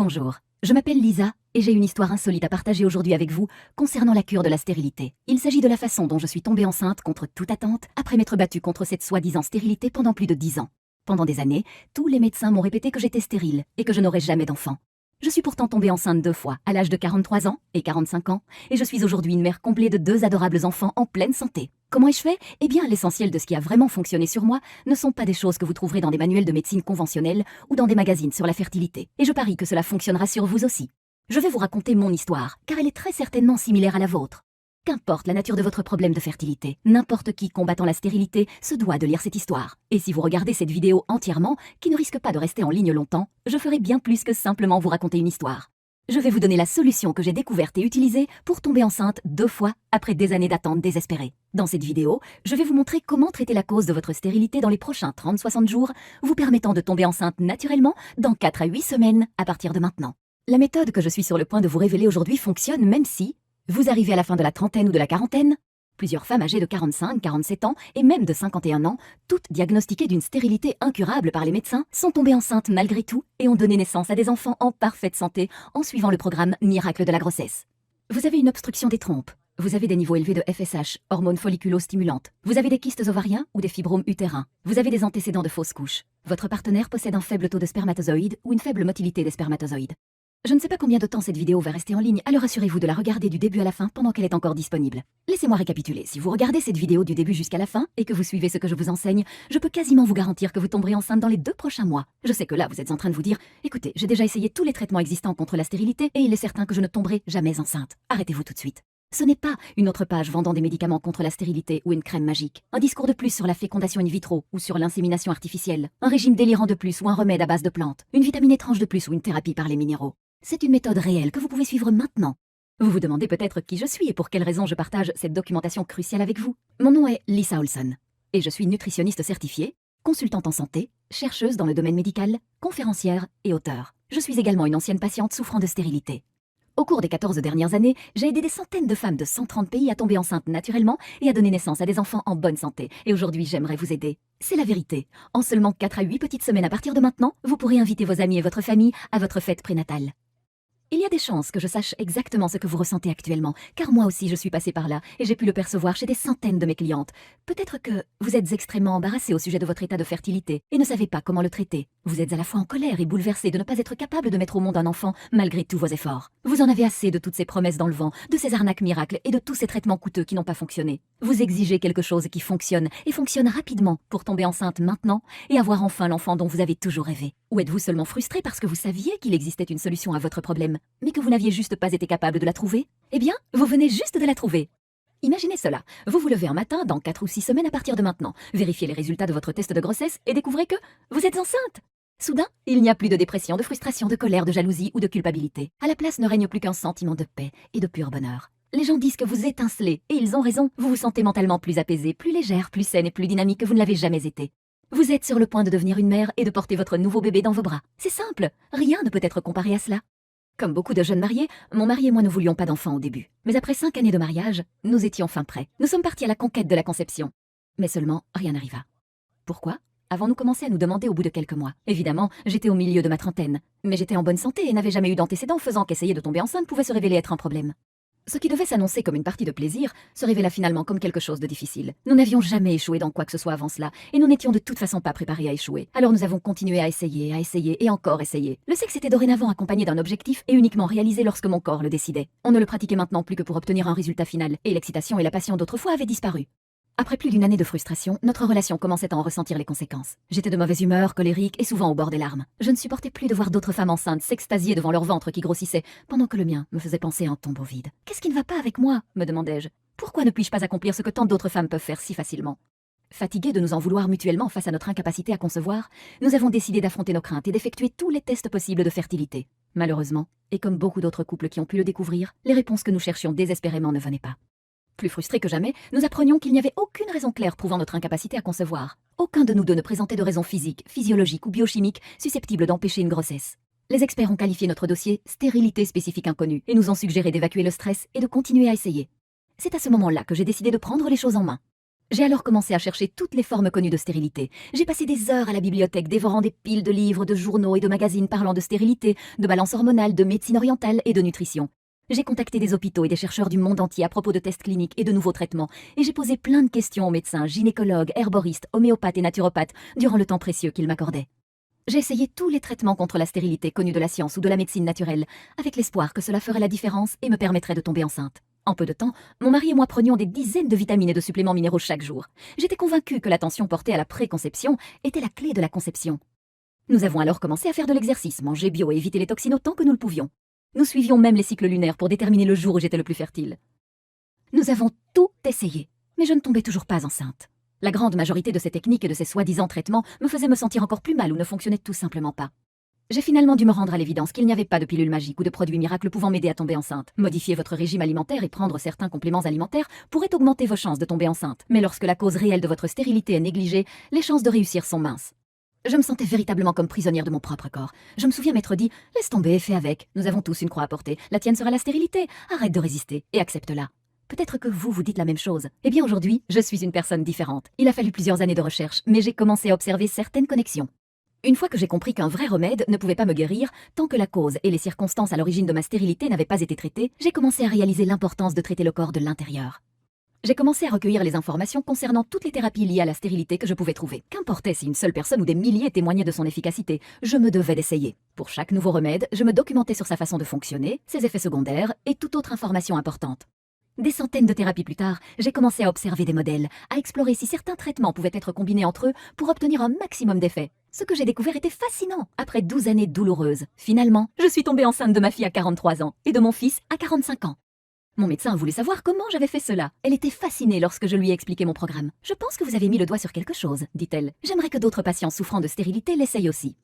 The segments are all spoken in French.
Bonjour, je m'appelle Lisa et j'ai une histoire insolite à partager aujourd'hui avec vous concernant la cure de la stérilité. Il s'agit de la façon dont je suis tombée enceinte contre toute attente après m'être battue contre cette soi-disant stérilité pendant plus de 10 ans. Pendant des années, tous les médecins m'ont répété que j'étais stérile et que je n'aurais jamais d'enfant. Je suis pourtant tombée enceinte 2 fois, à l'âge de 43 ans et 45 ans, et je suis aujourd'hui une mère comblée de 2 adorables enfants en pleine santé. Comment ai-je fait? Eh bien, l'essentiel de ce qui a vraiment fonctionné sur moi ne sont pas des choses que vous trouverez dans des manuels de médecine conventionnelle ou dans des magazines sur la fertilité. Et je parie que cela fonctionnera sur vous aussi. Je vais vous raconter mon histoire, car elle est très certainement similaire à la vôtre. Qu'importe la nature de votre problème de fertilité, n'importe qui combattant la stérilité se doit de lire cette histoire. Et si vous regardez cette vidéo entièrement, qui ne risque pas de rester en ligne longtemps, je ferai bien plus que simplement vous raconter une histoire. Je vais vous donner la solution que j'ai découverte et utilisée pour tomber enceinte 2 fois après des années d'attente désespérée. Dans cette vidéo, je vais vous montrer comment traiter la cause de votre stérilité dans les prochains 30-60 jours, vous permettant de tomber enceinte naturellement dans 4 à 8 semaines à partir de maintenant. La méthode que je suis sur le point de vous révéler aujourd'hui fonctionne même si vous arrivez à la fin de la trentaine ou de la quarantaine. Plusieurs femmes âgées de 45, 47 ans et même de 51 ans, toutes diagnostiquées d'une stérilité incurable par les médecins, sont tombées enceintes malgré tout et ont donné naissance à des enfants en parfaite santé en suivant le programme Miracle de la grossesse. Vous avez une obstruction des trompes, vous avez des niveaux élevés de FSH, hormones folliculo-stimulantes, vous avez des kystes ovariens ou des fibromes utérins, vous avez des antécédents de fausses couches, votre partenaire possède un faible taux de spermatozoïdes ou une faible motilité des spermatozoïdes. Je ne sais pas combien de temps cette vidéo va rester en ligne, alors assurez-vous de la regarder du début à la fin pendant qu'elle est encore disponible. Laissez-moi récapituler, si vous regardez cette vidéo du début jusqu'à la fin et que vous suivez ce que je vous enseigne, je peux quasiment vous garantir que vous tomberez enceinte dans les 2 prochains mois. Je sais que là, vous êtes en train de vous dire, écoutez, j'ai déjà essayé tous les traitements existants contre la stérilité et il est certain que je ne tomberai jamais enceinte. Arrêtez-vous tout de suite. Ce n'est pas une autre page vendant des médicaments contre la stérilité ou une crème magique, un discours de plus sur la fécondation in vitro ou sur l'insémination artificielle, un régime délirant de plus ou un remède à base de plantes, une vitamine étrange de plus ou une thérapie par les minéraux. C'est une méthode réelle que vous pouvez suivre maintenant. Vous vous demandez peut-être qui je suis et pour quelles raisons je partage cette documentation cruciale avec vous. Mon nom est Lisa Olson et je suis nutritionniste certifiée, consultante en santé, chercheuse dans le domaine médical, conférencière et auteure. Je suis également une ancienne patiente souffrant de stérilité. Au cours des 14 dernières années, j'ai aidé des centaines de femmes de 130 pays à tomber enceintes naturellement et à donner naissance à des enfants en bonne santé. Et aujourd'hui, j'aimerais vous aider. C'est la vérité. En seulement 4 à 8 petites semaines à partir de maintenant, vous pourrez inviter vos amis et votre famille à votre fête prénatale. Il y a des chances que je sache exactement ce que vous ressentez actuellement, car moi aussi je suis passée par là et j'ai pu le percevoir chez des centaines de mes clientes. Peut-être que vous êtes extrêmement embarrassé au sujet de votre état de fertilité et ne savez pas comment le traiter. Vous êtes à la fois en colère et bouleversé de ne pas être capable de mettre au monde un enfant malgré tous vos efforts. Vous en avez assez de toutes ces promesses dans le vent, de ces arnaques miracles et de tous ces traitements coûteux qui n'ont pas fonctionné. Vous exigez quelque chose qui fonctionne et fonctionne rapidement pour tomber enceinte maintenant et avoir enfin l'enfant dont vous avez toujours rêvé. Ou êtes-vous seulement frustré parce que vous saviez qu'il existait une solution à votre problème, mais que vous n'aviez juste pas été capable de la trouver? Eh bien, vous venez juste de la trouver. Imaginez cela, vous vous levez un matin dans 4 ou 6 semaines à partir de maintenant, vérifiez les résultats de votre test de grossesse et découvrez que vous êtes enceinte. Soudain, il n'y a plus de dépression, de frustration, de colère, de jalousie ou de culpabilité. À la place ne règne plus qu'un sentiment de paix et de pur bonheur. Les gens disent que vous étincelez, et ils ont raison, vous vous sentez mentalement plus apaisée, plus légère, plus saine et plus dynamique que vous ne l'avez jamais été. Vous êtes sur le point de devenir une mère et de porter votre nouveau bébé dans vos bras. C'est simple, rien ne peut être comparé à cela. Comme beaucoup de jeunes mariés, mon mari et moi ne voulions pas d'enfants au début. Mais après 5 années de mariage, nous étions enfin prêts. Nous sommes partis à la conquête de la conception. Mais seulement, rien n'arriva. Pourquoi? Avons-nous commencé à nous demander au bout de quelques mois. Évidemment, j'étais au milieu de ma trentaine. Mais j'étais en bonne santé et n'avais jamais eu d'antécédents faisant qu'essayer de tomber enceinte pouvait se révéler être un problème. Ce qui devait s'annoncer comme une partie de plaisir se révéla finalement comme quelque chose de difficile. Nous n'avions jamais échoué dans quoi que ce soit avant cela, et nous n'étions de toute façon pas préparés à échouer. Alors nous avons continué à essayer et encore essayer. Le sexe était dorénavant accompagné d'un objectif et uniquement réalisé lorsque mon corps le décidait. On ne le pratiquait maintenant plus que pour obtenir un résultat final, et l'excitation et la passion d'autrefois avaient disparu. Après plus d'une année de frustration, notre relation commençait à en ressentir les conséquences. J'étais de mauvaise humeur, colérique et souvent au bord des larmes. Je ne supportais plus de voir d'autres femmes enceintes s'extasier devant leur ventre qui grossissait, pendant que le mien me faisait penser à un tombeau vide. « Qu'est-ce qui ne va pas avec moi ?» me demandais-je. « Pourquoi ne puis-je pas accomplir ce que tant d'autres femmes peuvent faire si facilement ?» Fatigués de nous en vouloir mutuellement face à notre incapacité à concevoir, nous avons décidé d'affronter nos craintes et d'effectuer tous les tests possibles de fertilité. Malheureusement, et comme beaucoup d'autres couples qui ont pu le découvrir, les réponses que nous cherchions désespérément ne venaient pas. Plus frustrés que jamais, nous apprenions qu'il n'y avait aucune raison claire prouvant notre incapacité à concevoir. Aucun de nous deux ne présentait de raison physique, physiologique ou biochimique susceptible d'empêcher une grossesse. Les experts ont qualifié notre dossier « stérilité spécifique inconnue » et nous ont suggéré d'évacuer le stress et de continuer à essayer. C'est à ce moment-là que j'ai décidé de prendre les choses en main. J'ai alors commencé à chercher toutes les formes connues de stérilité. J'ai passé des heures à la bibliothèque dévorant des piles de livres, de journaux et de magazines parlant de stérilité, de balance hormonale, de médecine orientale et de nutrition. J'ai contacté des hôpitaux et des chercheurs du monde entier à propos de tests cliniques et de nouveaux traitements, et j'ai posé plein de questions aux médecins, gynécologues, herboristes, homéopathes et naturopathes durant le temps précieux qu'ils m'accordaient. J'ai essayé tous les traitements contre la stérilité connus de la science ou de la médecine naturelle, avec l'espoir que cela ferait la différence et me permettrait de tomber enceinte. En peu de temps, mon mari et moi prenions des dizaines de vitamines et de suppléments minéraux chaque jour. J'étais convaincue que l'attention portée à la préconception était la clé de la conception. Nous avons alors commencé à faire de l'exercice, manger bio et éviter les toxines autant que nous le pouvions. Nous suivions même les cycles lunaires pour déterminer le jour où j'étais le plus fertile. Nous avons tout essayé, mais je ne tombais toujours pas enceinte. La grande majorité de ces techniques et de ces soi-disant traitements me faisaient me sentir encore plus mal ou ne fonctionnaient tout simplement pas. J'ai finalement dû me rendre à l'évidence qu'il n'y avait pas de pilule magique ou de produit miracle pouvant m'aider à tomber enceinte. Modifier votre régime alimentaire et prendre certains compléments alimentaires pourrait augmenter vos chances de tomber enceinte. Mais lorsque la cause réelle de votre stérilité est négligée, les chances de réussir sont minces. Je me sentais véritablement comme prisonnière de mon propre corps. Je me souviens m'être dit « Laisse tomber, fais avec. Nous avons tous une croix à porter. La tienne sera la stérilité. Arrête de résister et accepte-la. » Peut-être que vous dites la même chose. Eh bien aujourd'hui, je suis une personne différente. Il a fallu plusieurs années de recherche, mais j'ai commencé à observer certaines connexions. Une fois que j'ai compris qu'un vrai remède ne pouvait pas me guérir, tant que la cause et les circonstances à l'origine de ma stérilité n'avaient pas été traitées, j'ai commencé à réaliser l'importance de traiter le corps de l'intérieur. J'ai commencé à recueillir les informations concernant toutes les thérapies liées à la stérilité que je pouvais trouver. Qu'importait si une seule personne ou des milliers témoignaient de son efficacité, je me devais d'essayer. Pour chaque nouveau remède, je me documentais sur sa façon de fonctionner, ses effets secondaires et toute autre information importante. Des centaines de thérapies plus tard, j'ai commencé à observer des modèles, à explorer si certains traitements pouvaient être combinés entre eux pour obtenir un maximum d'effets. Ce que j'ai découvert était fascinant. Après 12 années douloureuses, finalement, je suis tombée enceinte de ma fille à 43 ans et de mon fils à 45 ans. Mon médecin voulait savoir comment j'avais fait cela. Elle était fascinée lorsque je lui ai expliqué mon programme. « Je pense que vous avez mis le doigt sur quelque chose, dit-elle. J'aimerais que d'autres patients souffrant de stérilité l'essayent aussi. »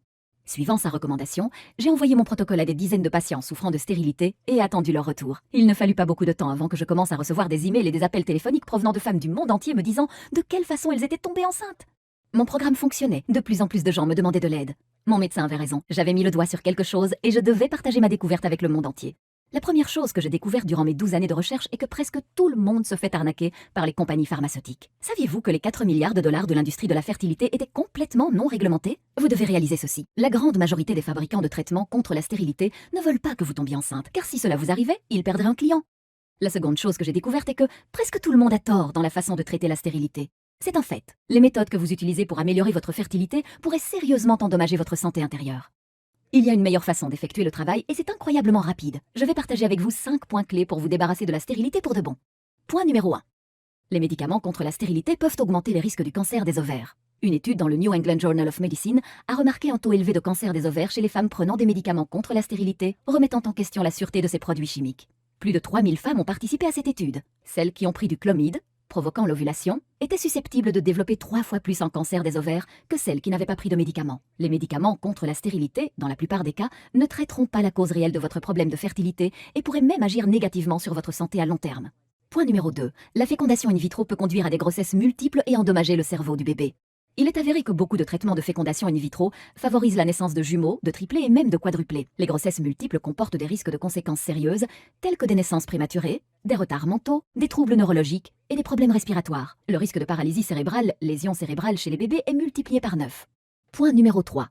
Suivant sa recommandation, j'ai envoyé mon protocole à des dizaines de patients souffrant de stérilité et attendu leur retour. Il ne fallut pas beaucoup de temps avant que je commence à recevoir des emails et des appels téléphoniques provenant de femmes du monde entier me disant de quelle façon elles étaient tombées enceintes. Mon programme fonctionnait. De plus en plus de gens me demandaient de l'aide. Mon médecin avait raison. J'avais mis le doigt sur quelque chose et je devais partager ma découverte avec le monde entier. La première chose que j'ai découverte durant mes 12 années de recherche est que presque tout le monde se fait arnaquer par les compagnies pharmaceutiques. Saviez-vous que les 4 milliards de dollars de l'industrie de la fertilité étaient complètement non réglementés? Vous devez réaliser ceci. La grande majorité des fabricants de traitements contre la stérilité ne veulent pas que vous tombiez enceinte, car si cela vous arrivait, ils perdraient un client. La seconde chose que j'ai découverte est que presque tout le monde a tort dans la façon de traiter la stérilité. C'est un fait. Les méthodes que vous utilisez pour améliorer votre fertilité pourraient sérieusement endommager votre santé intérieure. Il y a une meilleure façon d'effectuer le travail et c'est incroyablement rapide. Je vais partager avec vous 5 points clés pour vous débarrasser de la stérilité pour de bon. Point numéro 1. Les médicaments contre la stérilité peuvent augmenter les risques du cancer des ovaires. Une étude dans le New England Journal of Medicine a remarqué un taux élevé de cancer des ovaires chez les femmes prenant des médicaments contre la stérilité, remettant en question la sûreté de ces produits chimiques. Plus de 3000 femmes ont participé à cette étude. Celles qui ont pris du clomide, provoquant l'ovulation, étaient susceptibles de développer 3 fois plus un cancer des ovaires que celles qui n'avaient pas pris de médicaments. Les médicaments contre la stérilité, dans la plupart des cas, ne traiteront pas la cause réelle de votre problème de fertilité et pourraient même agir négativement sur votre santé à long terme. Point numéro 2. La fécondation in vitro peut conduire à des grossesses multiples et endommager le cerveau du bébé. Il est avéré que beaucoup de traitements de fécondation in vitro favorisent la naissance de jumeaux, de triplés et même de quadruplés. Les grossesses multiples comportent des risques de conséquences sérieuses, tels que des naissances prématurées, des retards mentaux, des troubles neurologiques et des problèmes respiratoires. Le risque de paralysie cérébrale, lésion cérébrale chez les bébés est multiplié par 9. Point numéro 3.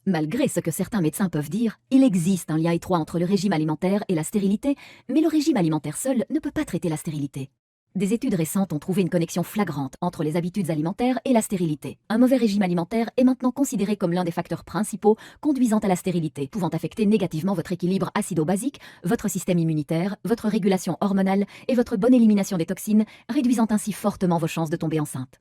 Malgré ce que certains médecins peuvent dire, il existe un lien étroit entre le régime alimentaire et la stérilité, mais le régime alimentaire seul ne peut pas traiter la stérilité. Des études récentes ont trouvé une connexion flagrante entre les habitudes alimentaires et la stérilité. Un mauvais régime alimentaire est maintenant considéré comme l'un des facteurs principaux conduisant à la stérilité, pouvant affecter négativement votre équilibre acido-basique, votre système immunitaire, votre régulation hormonale et votre bonne élimination des toxines, réduisant ainsi fortement vos chances de tomber enceinte.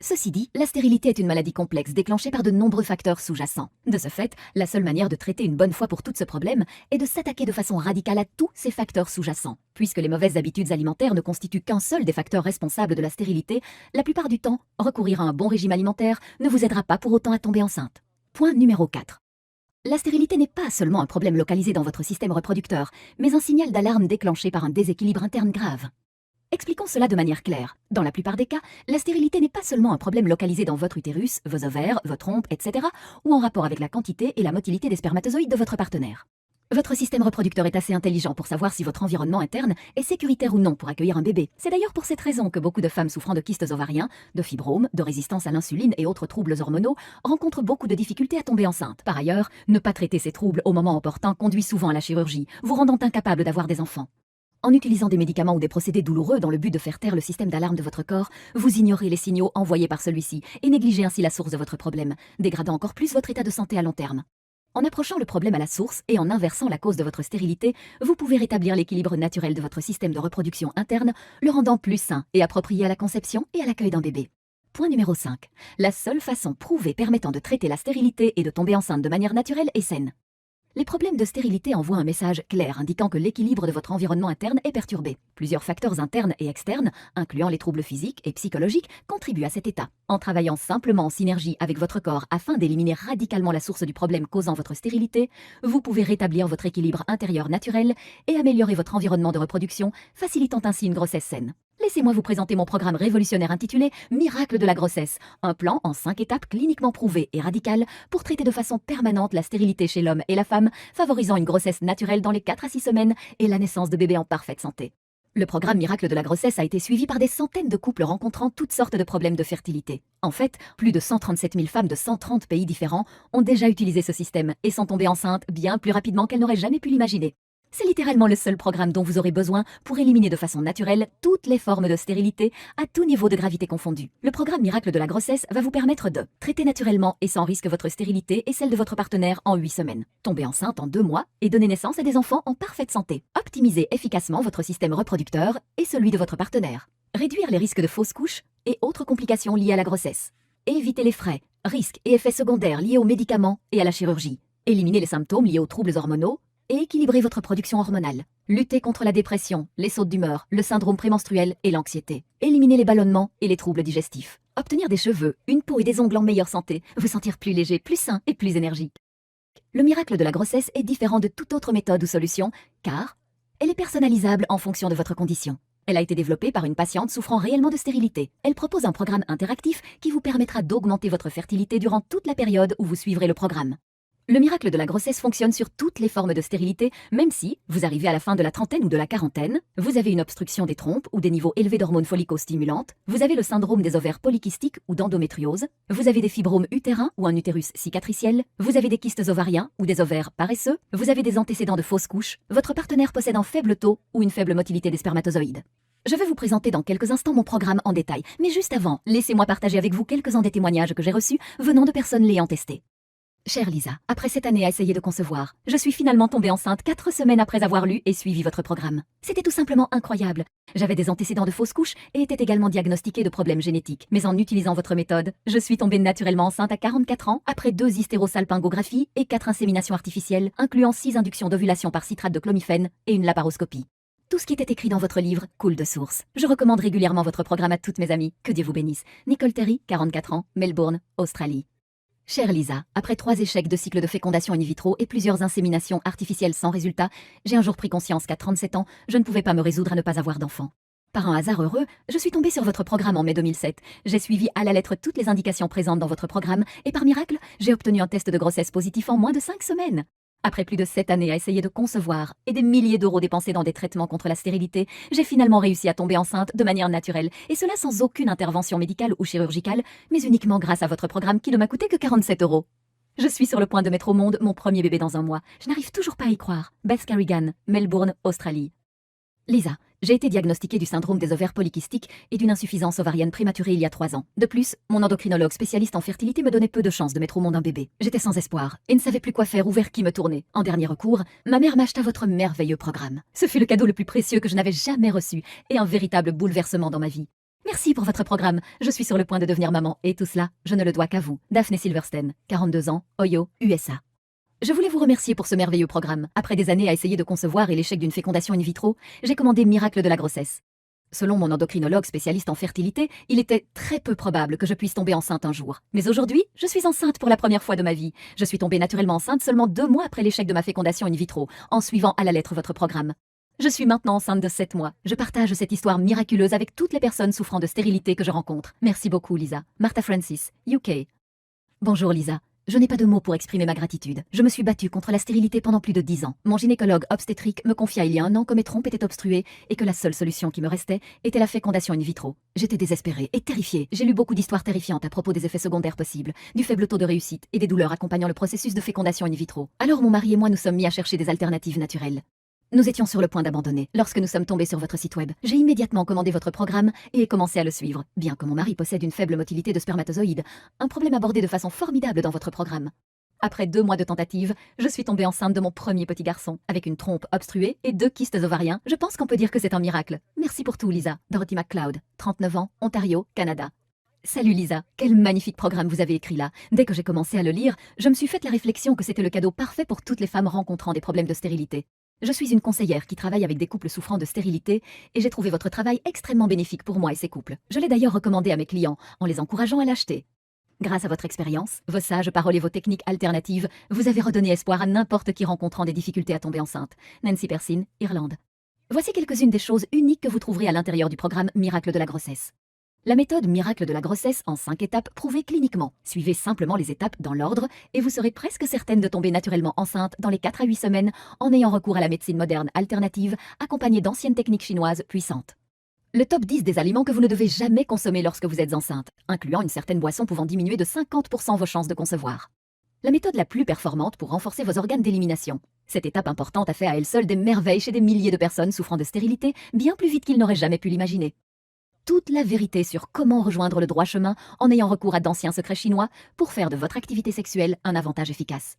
Ceci dit, la stérilité est une maladie complexe déclenchée par de nombreux facteurs sous-jacents. De ce fait, la seule manière de traiter une bonne fois pour toutes ce problème est de s'attaquer de façon radicale à tous ces facteurs sous-jacents. Puisque les mauvaises habitudes alimentaires ne constituent qu'un seul des facteurs responsables de la stérilité, la plupart du temps, recourir à un bon régime alimentaire ne vous aidera pas pour autant à tomber enceinte. Point numéro 4. La stérilité n'est pas seulement un problème localisé dans votre système reproducteur, mais un signal d'alarme déclenché par un déséquilibre interne grave. Expliquons cela de manière claire. Dans la plupart des cas, la stérilité n'est pas seulement un problème localisé dans votre utérus, vos ovaires, vos trompes, etc., ou en rapport avec la quantité et la motilité des spermatozoïdes de votre partenaire. Votre système reproducteur est assez intelligent pour savoir si votre environnement interne est sécuritaire ou non pour accueillir un bébé. C'est d'ailleurs pour cette raison que beaucoup de femmes souffrant de kystes ovariens, de fibromes, de résistance à l'insuline et autres troubles hormonaux rencontrent beaucoup de difficultés à tomber enceinte. Par ailleurs, ne pas traiter ces troubles au moment opportun conduit souvent à la chirurgie, vous rendant incapable d'avoir des enfants. En utilisant des médicaments ou des procédés douloureux dans le but de faire taire le système d'alarme de votre corps, vous ignorez les signaux envoyés par celui-ci et négligez ainsi la source de votre problème, dégradant encore plus votre état de santé à long terme. En approchant le problème à la source et en inversant la cause de votre stérilité, vous pouvez rétablir l'équilibre naturel de votre système de reproduction interne, le rendant plus sain et approprié à la conception et à l'accueil d'un bébé. Point numéro 5. La seule façon prouvée permettant de traiter la stérilité et de tomber enceinte de manière naturelle et saine. Les problèmes de stérilité envoient un message clair indiquant que l'équilibre de votre environnement interne est perturbé. Plusieurs facteurs internes et externes, incluant les troubles physiques et psychologiques, contribuent à cet état. En travaillant simplement en synergie avec votre corps afin d'éliminer radicalement la source du problème causant votre stérilité, vous pouvez rétablir votre équilibre intérieur naturel et améliorer votre environnement de reproduction, facilitant ainsi une grossesse saine. Laissez-moi vous présenter mon programme révolutionnaire intitulé Miracle de la grossesse, un plan en 5 étapes cliniquement prouvé et radical pour traiter de façon permanente la stérilité chez l'homme et la femme, favorisant une grossesse naturelle dans les 4 à 6 semaines et la naissance de bébés en parfaite santé. Le programme Miracle de la grossesse a été suivi par des centaines de couples rencontrant toutes sortes de problèmes de fertilité. En fait, plus de 137 000 femmes de 130 pays différents ont déjà utilisé ce système et sont tombées enceintes bien plus rapidement qu'elles n'auraient jamais pu l'imaginer. C'est littéralement le seul programme dont vous aurez besoin pour éliminer de façon naturelle toutes les formes de stérilité à tout niveau de gravité confondu. Le programme Miracle de la grossesse va vous permettre de traiter naturellement et sans risque votre stérilité et celle de votre partenaire en 8 semaines, tomber enceinte en 2 mois et donner naissance à des enfants en parfaite santé, optimiser efficacement votre système reproducteur et celui de votre partenaire, réduire les risques de fausses couches et autres complications liées à la grossesse, éviter les frais, risques et effets secondaires liés aux médicaments et à la chirurgie, éliminer les symptômes liés aux troubles hormonaux, et équilibrer votre production hormonale. Lutter contre la dépression, les sautes d'humeur, le syndrome prémenstruel et l'anxiété. Éliminer les ballonnements et les troubles digestifs. Obtenir des cheveux, une peau et des ongles en meilleure santé. Vous sentir plus léger, plus sain et plus énergique. Le miracle de la grossesse est différent de toute autre méthode ou solution, car elle est personnalisable en fonction de votre condition. Elle a été développée par une patiente souffrant réellement de stérilité. Elle propose un programme interactif qui vous permettra d'augmenter votre fertilité durant toute la période où vous suivrez le programme. Le miracle de la grossesse fonctionne sur toutes les formes de stérilité, même si, vous arrivez à la fin de la trentaine ou de la quarantaine, vous avez une obstruction des trompes ou des niveaux élevés d'hormones follicostimulantes, vous avez le syndrome des ovaires polykystiques ou d'endométriose, vous avez des fibromes utérins ou un utérus cicatriciel, vous avez des kystes ovariens ou des ovaires paresseux, vous avez des antécédents de fausses couches, votre partenaire possède un faible taux ou une faible motilité des spermatozoïdes. Je vais vous présenter dans quelques instants mon programme en détail, mais juste avant, laissez-moi partager avec vous quelques-uns des témoignages que j'ai reçus venant de personnes l'ayant testé. Chère Lisa, après cette année à essayer de concevoir, je suis finalement tombée enceinte 4 semaines après avoir lu et suivi votre programme. C'était tout simplement incroyable. J'avais des antécédents de fausses couches et étais également diagnostiquée de problèmes génétiques. Mais en utilisant votre méthode, je suis tombée naturellement enceinte à 44 ans, après 2 hystérosalpingographies et 4 inséminations artificielles, incluant 6 inductions d'ovulation par citrate de clomifène et une laparoscopie. Tout ce qui était écrit dans votre livre coule de source. Je recommande régulièrement votre programme à toutes mes amies. Que Dieu vous bénisse. Nicole Terry, 44 ans, Melbourne, Australie. Chère Lisa, après 3 échecs de cycle de fécondation in vitro et plusieurs inséminations artificielles sans résultat, j'ai un jour pris conscience qu'à 37 ans, je ne pouvais pas me résoudre à ne pas avoir d'enfant. Par un hasard heureux, je suis tombée sur votre programme en mai 2007. J'ai suivi à la lettre toutes les indications présentes dans votre programme et par miracle, j'ai obtenu un test de grossesse positif en moins de 5 semaines. Après plus de 7 années à essayer de concevoir et des milliers d'euros dépensés dans des traitements contre la stérilité, j'ai finalement réussi à tomber enceinte de manière naturelle, et cela sans aucune intervention médicale ou chirurgicale, mais uniquement grâce à votre programme qui ne m'a coûté que 47 €. Je suis sur le point de mettre au monde mon premier bébé dans un mois. Je n'arrive toujours pas à y croire. Beth Carrigan, Melbourne, Australie. Lisa, j'ai été diagnostiquée du syndrome des ovaires polykystiques et d'une insuffisance ovarienne prématurée il y a 3 ans. De plus, mon endocrinologue spécialiste en fertilité me donnait peu de chances de mettre au monde un bébé. J'étais sans espoir et ne savais plus quoi faire ou vers qui me tourner. En dernier recours, ma mère m'acheta votre merveilleux programme. Ce fut le cadeau le plus précieux que je n'avais jamais reçu et un véritable bouleversement dans ma vie. Merci pour votre programme. Je suis sur le point de devenir maman et tout cela, je ne le dois qu'à vous. Daphne Silverstein, 42 ans, Ohio, USA. Je voulais vous remercier pour ce merveilleux programme. Après des années à essayer de concevoir et l'échec d'une fécondation in vitro, j'ai commandé Miracle de la grossesse. Selon mon endocrinologue spécialiste en fertilité, il était très peu probable que je puisse tomber enceinte un jour. Mais aujourd'hui, je suis enceinte pour la première fois de ma vie. Je suis tombée naturellement enceinte seulement 2 mois après l'échec de ma fécondation in vitro, en suivant à la lettre votre programme. Je suis maintenant enceinte de 7 mois. Je partage cette histoire miraculeuse avec toutes les personnes souffrant de stérilité que je rencontre. Merci beaucoup, Lisa. Martha Francis, UK. Bonjour, Lisa. Je n'ai pas de mots pour exprimer ma gratitude. Je me suis battue contre la stérilité pendant plus de 10 ans. Mon gynécologue obstétrique me confia il y a un an que mes trompes étaient obstruées et que la seule solution qui me restait était la fécondation in vitro. J'étais désespérée et terrifiée. J'ai lu beaucoup d'histoires terrifiantes à propos des effets secondaires possibles, du faible taux de réussite et des douleurs accompagnant le processus de fécondation in vitro. Alors mon mari et moi nous sommes mis à chercher des alternatives naturelles. Nous étions sur le point d'abandonner lorsque nous sommes tombés sur votre site web. J'ai immédiatement commandé votre programme et ai commencé à le suivre, bien que mon mari possède une faible motilité de spermatozoïdes, un problème abordé de façon formidable dans votre programme. Après 2 mois de tentative, je suis tombée enceinte de mon premier petit garçon, avec une trompe obstruée et 2 kystes ovariens. Je pense qu'on peut dire que c'est un miracle. Merci pour tout, Lisa. Dorothy McCloud, 39 ans, Ontario, Canada. Salut Lisa, quel magnifique programme vous avez écrit là. Dès que j'ai commencé à le lire, je me suis fait la réflexion que c'était le cadeau parfait pour toutes les femmes rencontrant des problèmes de stérilité. Je suis une conseillère qui travaille avec des couples souffrant de stérilité et j'ai trouvé votre travail extrêmement bénéfique pour moi et ces couples. Je l'ai d'ailleurs recommandé à mes clients en les encourageant à l'acheter. Grâce à votre expérience, vos sages paroles et vos techniques alternatives, vous avez redonné espoir à n'importe qui rencontrant des difficultés à tomber enceinte. Nancy Persin, Irlande. Voici quelques-unes des choses uniques que vous trouverez à l'intérieur du programme Miracle de la grossesse. La méthode Miracle de la grossesse en 5 étapes prouvée cliniquement. Suivez simplement les étapes dans l'ordre et vous serez presque certaine de tomber naturellement enceinte dans les 4 à 8 semaines en ayant recours à la médecine moderne alternative accompagnée d'anciennes techniques chinoises puissantes. Le top 10 des aliments que vous ne devez jamais consommer lorsque vous êtes enceinte, incluant une certaine boisson pouvant diminuer de 50% vos chances de concevoir. La méthode la plus performante pour renforcer vos organes d'élimination. Cette étape importante a fait à elle seule des merveilles chez des milliers de personnes souffrant de stérilité, bien plus vite qu'ils n'auraient jamais pu l'imaginer. Toute la vérité sur comment rejoindre le droit chemin en ayant recours à d'anciens secrets chinois pour faire de votre activité sexuelle un avantage efficace.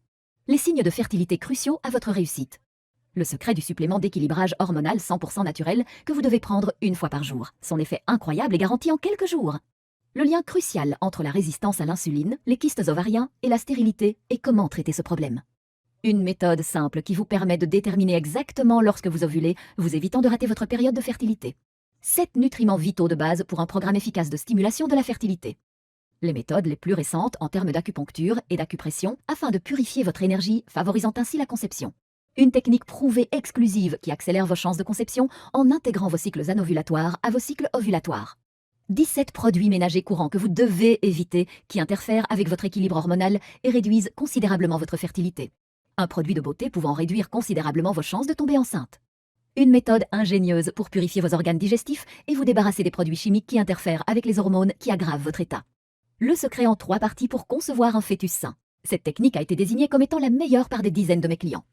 Les signes de fertilité cruciaux à votre réussite. Le secret du supplément d'équilibrage hormonal 100% naturel que vous devez prendre 1 fois par jour. Son effet incroyable est garanti en quelques jours. Le lien crucial entre la résistance à l'insuline, les kystes ovariens et la stérilité et comment traiter ce problème. Une méthode simple qui vous permet de déterminer exactement lorsque vous ovulez, vous évitant de rater votre période de fertilité. 7 nutriments vitaux de base pour un programme efficace de stimulation de la fertilité. Les méthodes les plus récentes en termes d'acupuncture et d'acupression afin de purifier votre énergie, favorisant ainsi la conception. Une technique prouvée exclusive qui accélère vos chances de conception en intégrant vos cycles anovulatoires à vos cycles ovulatoires. 17 produits ménagers courants que vous devez éviter qui interfèrent avec votre équilibre hormonal et réduisent considérablement votre fertilité. Un produit de beauté pouvant réduire considérablement vos chances de tomber enceinte. Une méthode ingénieuse pour purifier vos organes digestifs et vous débarrasser des produits chimiques qui interfèrent avec les hormones qui aggravent votre état. Le secret en 3 parties pour concevoir un fœtus sain. Cette technique a été désignée comme étant la meilleure par des dizaines de mes clients.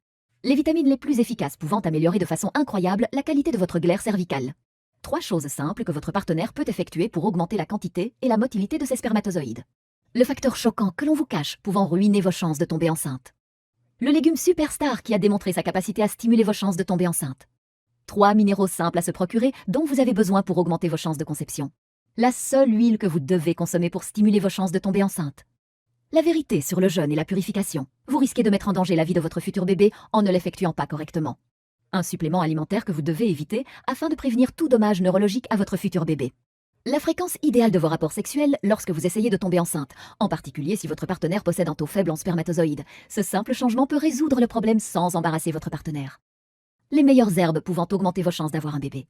Les vitamines les plus efficaces pouvant améliorer de façon incroyable la qualité de votre glaire cervicale. 3 choses simples que votre partenaire peut effectuer pour augmenter la quantité et la motilité de ses spermatozoïdes. Le facteur choquant que l'on vous cache pouvant ruiner vos chances de tomber enceinte. Le légume superstar qui a démontré sa capacité à stimuler vos chances de tomber enceinte. 3 minéraux simples à se procurer dont vous avez besoin pour augmenter vos chances de conception. La seule huile que vous devez consommer pour stimuler vos chances de tomber enceinte. La vérité sur le jeûne et la purification. Vous risquez de mettre en danger la vie de votre futur bébé en ne l'effectuant pas correctement. Un supplément alimentaire que vous devez éviter afin de prévenir tout dommage neurologique à votre futur bébé. La fréquence idéale de vos rapports sexuels lorsque vous essayez de tomber enceinte, en particulier si votre partenaire possède un taux faible en spermatozoïdes. Ce simple changement peut résoudre le problème sans embarrasser votre partenaire. Les meilleures herbes pouvant augmenter vos chances d'avoir un bébé.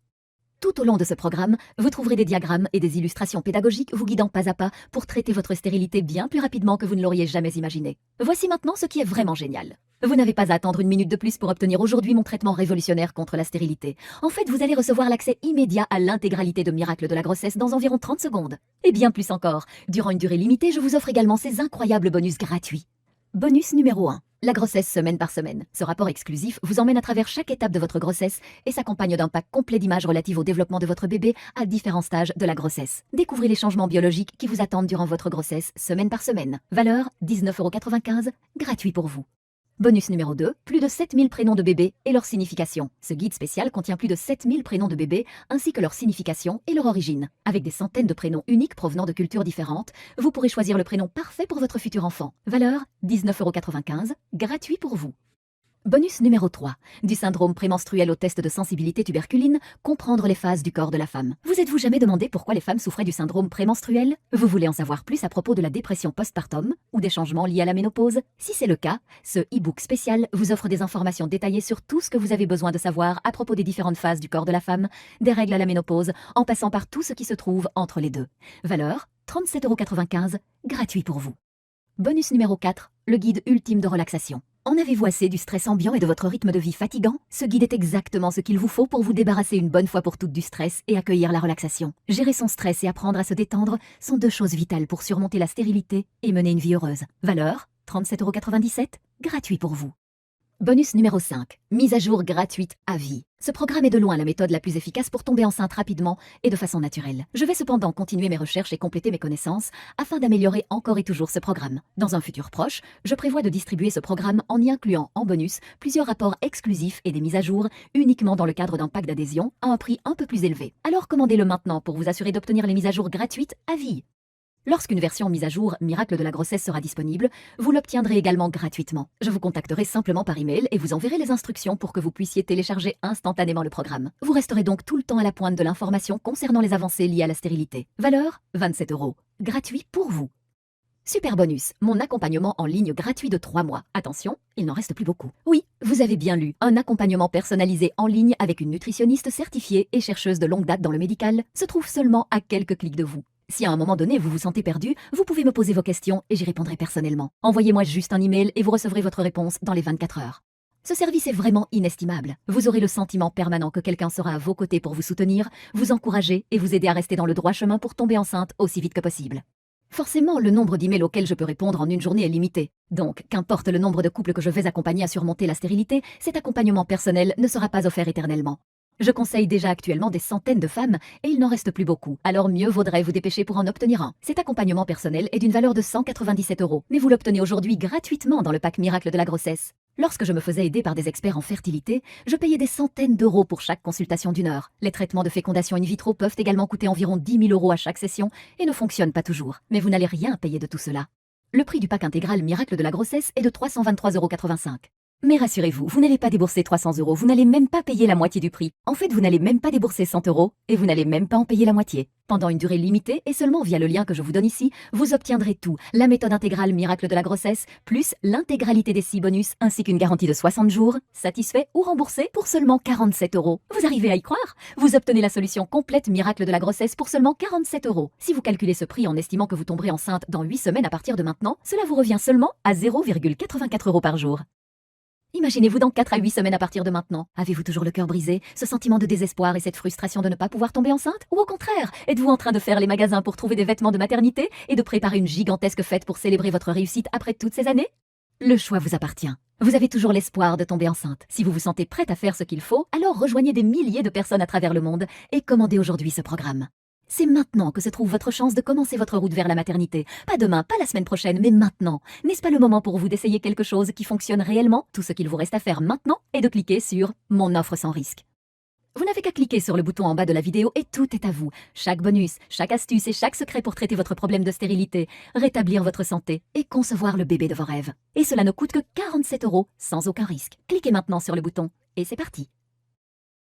Tout au long de ce programme, vous trouverez des diagrammes et des illustrations pédagogiques vous guidant pas à pas pour traiter votre stérilité bien plus rapidement que vous ne l'auriez jamais imaginé. Voici maintenant ce qui est vraiment génial. Vous n'avez pas à attendre 1 minute de plus pour obtenir aujourd'hui mon traitement révolutionnaire contre la stérilité. En fait, vous allez recevoir l'accès immédiat à l'intégralité de Miracle de la grossesse dans environ 30 secondes. Et bien plus encore, durant une durée limitée, je vous offre également ces incroyables bonus gratuits. Bonus numéro 1. La grossesse semaine par semaine. Ce rapport exclusif vous emmène à travers chaque étape de votre grossesse et s'accompagne d'un pack complet d'images relatives au développement de votre bébé à différents stages de la grossesse. Découvrez les changements biologiques qui vous attendent durant votre grossesse semaine par semaine. Valeur 19,95 €, gratuit pour vous. Bonus numéro 2, plus de 7000 prénoms de bébés et leur signification. Ce guide spécial contient plus de 7000 prénoms de bébés ainsi que leur signification et leur origine. Avec des centaines de prénoms uniques provenant de cultures différentes, vous pourrez choisir le prénom parfait pour votre futur enfant. Valeur 19,95 €, gratuit pour vous. Bonus numéro 3. Du syndrome prémenstruel au test de sensibilité tuberculine, comprendre les phases du corps de la femme. Vous êtes-vous jamais demandé pourquoi les femmes souffraient du syndrome prémenstruel? Vous voulez en savoir plus à propos de la dépression postpartum ou des changements liés à la ménopause? Si c'est le cas, ce e-book spécial vous offre des informations détaillées sur tout ce que vous avez besoin de savoir à propos des différentes phases du corps de la femme, des règles à la ménopause, en passant par tout ce qui se trouve entre les deux. Valeur 37,95 €, gratuit pour vous. Bonus numéro 4. le guide ultime de relaxation. En avez-vous assez du stress ambiant et de votre rythme de vie fatigant? Ce guide est exactement ce qu'il vous faut pour vous débarrasser une bonne fois pour toutes du stress et accueillir la relaxation. Gérer son stress et apprendre à se détendre sont deux choses vitales pour surmonter la stérilité et mener une vie heureuse. Valeur 37,97 €, gratuit pour vous. Bonus numéro 5. Mise à jour gratuite à vie. Ce programme est de loin la méthode la plus efficace pour tomber enceinte rapidement et de façon naturelle. Je vais cependant continuer mes recherches et compléter mes connaissances afin d'améliorer encore et toujours ce programme. Dans un futur proche, je prévois de distribuer ce programme en y incluant en bonus plusieurs rapports exclusifs et des mises à jour uniquement dans le cadre d'un pack d'adhésion à un prix un peu plus élevé. Alors commandez-le maintenant pour vous assurer d'obtenir les mises à jour gratuites à vie. Lorsqu'une version mise à jour Miracle de la grossesse sera disponible, vous l'obtiendrez également gratuitement. Je vous contacterai simplement par email et vous enverrai les instructions pour que vous puissiez télécharger instantanément le programme. Vous resterez donc tout le temps à la pointe de l'information concernant les avancées liées à la stérilité. Valeur 27 €, gratuit pour vous. Super bonus, mon accompagnement en ligne gratuit de 3 mois. Attention, il n'en reste plus beaucoup. Oui, vous avez bien lu, un accompagnement personnalisé en ligne avec une nutritionniste certifiée et chercheuse de longue date dans le médical se trouve seulement à quelques clics de vous. Si à un moment donné vous vous sentez perdu, vous pouvez me poser vos questions et j'y répondrai personnellement. Envoyez-moi juste un email et vous recevrez votre réponse dans les 24 heures. Ce service est vraiment inestimable. Vous aurez le sentiment permanent que quelqu'un sera à vos côtés pour vous soutenir, vous encourager et vous aider à rester dans le droit chemin pour tomber enceinte aussi vite que possible. Forcément, le nombre d'emails auxquels je peux répondre en une journée est limité. Donc, qu'importe le nombre de couples que je vais accompagner à surmonter la stérilité, cet accompagnement personnel ne sera pas offert éternellement. Je conseille déjà actuellement des centaines de femmes et il n'en reste plus beaucoup, alors mieux vaudrait vous dépêcher pour en obtenir un. Cet accompagnement personnel est d'une valeur de 197 €, mais vous l'obtenez aujourd'hui gratuitement dans le pack Miracle de la grossesse. Lorsque je me faisais aider par des experts en fertilité, je payais des centaines d'euros pour chaque consultation d'une heure. Les traitements de fécondation in vitro peuvent également coûter environ 10 000 € à chaque session et ne fonctionnent pas toujours. Mais vous n'allez rien payer de tout cela. Le prix du pack intégral Miracle de la grossesse est de 323,85 €. Mais rassurez-vous, vous n'allez pas débourser 300 €, vous n'allez même pas payer la moitié du prix. En fait, vous n'allez même pas débourser 100 € et vous n'allez même pas en payer la moitié. Pendant une durée limitée et seulement via le lien que je vous donne ici, vous obtiendrez tout, la méthode intégrale Miracle de la grossesse, plus l'intégralité des 6 bonus ainsi qu'une garantie de 60 jours, satisfait ou remboursé pour seulement 47 €. Vous arrivez à y croire? Vous obtenez la solution complète Miracle de la grossesse pour seulement 47 €. Si vous calculez ce prix en estimant que vous tomberez enceinte dans 8 semaines à partir de maintenant, cela vous revient seulement à 0,84 € par jour. Imaginez-vous dans 4 à 8 semaines à partir de maintenant. Avez-vous toujours le cœur brisé, ce sentiment de désespoir et cette frustration de ne pas pouvoir tomber enceinte? Ou au contraire, êtes-vous en train de faire les magasins pour trouver des vêtements de maternité et de préparer une gigantesque fête pour célébrer votre réussite après toutes ces années? Le choix vous appartient. Vous avez toujours l'espoir de tomber enceinte. Si vous vous sentez prête à faire ce qu'il faut, alors rejoignez des milliers de personnes à travers le monde et commandez aujourd'hui ce programme. C'est maintenant que se trouve votre chance de commencer votre route vers la maternité. Pas demain, pas la semaine prochaine, mais maintenant. N'est-ce pas le moment pour vous d'essayer quelque chose qui fonctionne réellement? Tout ce qu'il vous reste à faire maintenant est de cliquer sur « Mon offre sans risque ». Vous n'avez qu'à cliquer sur le bouton en bas de la vidéo et tout est à vous. Chaque bonus, chaque astuce et chaque secret pour traiter votre problème de stérilité, rétablir votre santé et concevoir le bébé de vos rêves. Et cela ne coûte que 47 € sans aucun risque. Cliquez maintenant sur le bouton et c'est parti.